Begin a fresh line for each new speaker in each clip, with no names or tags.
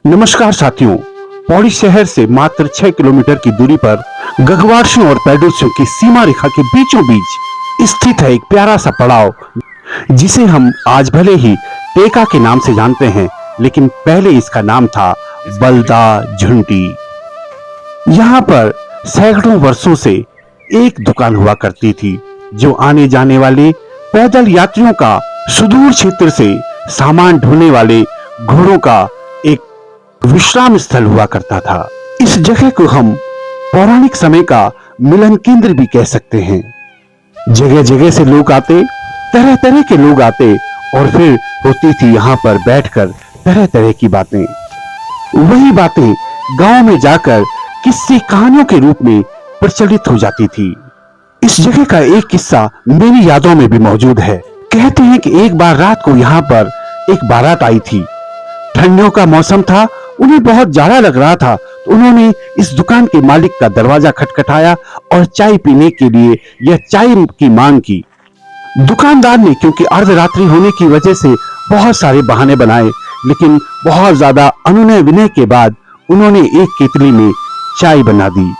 नमस्कार साथियों, पौड़ी शहर से मात्र 6 किलोमीटर की दूरी पर गगवारसियों और पैडोसियों की सीमा रेखा के बीचों बीच स्थित है एक प्यारा सा पड़ाव, जिसे हम आज भले ही टेका के नाम से जानते हैं, लेकिन पहले इसका नाम था बलदा झुंटी। यहाँ पर सैकड़ों वर्षों से एक दुकान हुआ करती थी, जो आने जाने वाले पैदल यात्रियों का, सुदूर क्षेत्र से सामान ढोने वाले घोड़ों का एक विश्राम स्थल हुआ करता था। इस जगह को हम पौराणिक समय का मिलन केंद्र भी कह सकते हैं। जगह जगह से लोग आते, तरह तरह के लोग आते और फिर होती थी यहाँ पर बैठकर तरह तरह की बातें। वही बातें गांव में जाकर किस्से कहानियों के रूप में प्रचलित हो जाती थी। इस जगह का एक किस्सा मेरी यादों में भी मौजूद है। कहते हैं कि एक बार रात को यहाँ पर एक बारात आई थी। ठंडियों का मौसम था, उन्हें बहुत जाड़ा लग रहा था, तो उन्होंने इस दुकान के मालिक का दरवाजा खटखटाया और चाय पीने के लिए यह चाय की मांग की। दुकानदार ने क्योंकि अर्धरात्रि होने की वजह से बहुत सारे बहाने बनाए, लेकिन बहुत ज्यादा अनुनय विनय के बाद उन्होंने एक केतली में चाय बना दी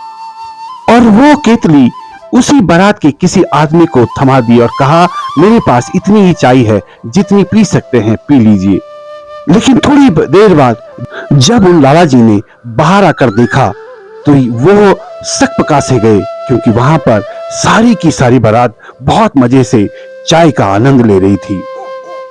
और वो केतली उसी बारात के किसी आदमी को थमा दी और कहा, मेरे पास इतनी ही चाय है, जितनी पी सकते हैं पी लीजिए। लेकिन थोड़ी देर बाद जब उन लाला जी ने बाहर आकर देखा तो वो शक पका से गए, क्योंकि वहां पर सारी की सारी बारात बहुत मजे से चाय का आनंद ले रही थी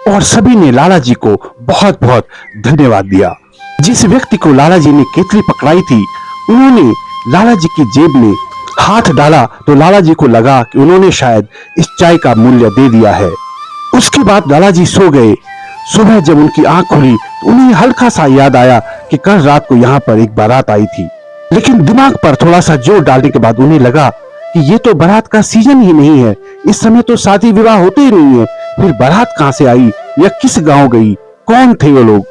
और सभी ने लाला जी को बहुत बहुत धन्यवाद दिया। जिस व्यक्ति को लाला जी ने केतली पकड़ाई थी, उन्होंने लाला जी की जेब में हाथ डाला तो लाला जी को लगा कि उन्होंने शायद इस चाय का मूल्य दे दिया है। उसके बाद लाला जी सो गए। सुबह जब उनकी आंख खुली तो उन्हें हल्का सा याद आया कि कल रात को यहाँ पर एक बारात आई थी, लेकिन दिमाग पर थोड़ा सा जोर डालने के बाद उन्हें लगा कि ये तो बारात का सीजन ही नहीं है, इस समय तो शादी विवाह होते ही नहीं है, फिर बारात कहाँ से आई या किस गांव गई, कौन थे वो लोग।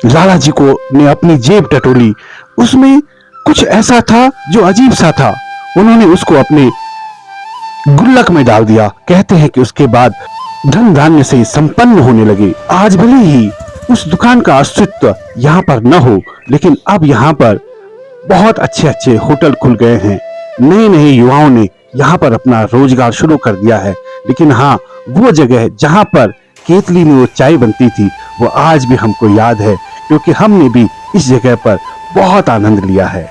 लाला जी को ने अपनी जेब टटोली, उसमें कुछ ऐसा था जो अजीब सा था। उन्होंने उसको अपने गुल्लक में डाल दिया। कहते हैं कि उसके बाद धन धान्य से संपन्न होने लगे। आज भले ही उस दुकान का अस्तित्व यहाँ पर न हो, लेकिन अब यहाँ पर बहुत अच्छे अच्छे होटल खुल गए हैं। नए नए युवाओं ने यहाँ पर अपना रोजगार शुरू कर दिया है। लेकिन हाँ, वो जगह जहाँ पर केतली में वो चाय बनती थी, वो आज भी हमको याद है, क्योंकि हमने भी इस जगह पर बहुत आनंद लिया है।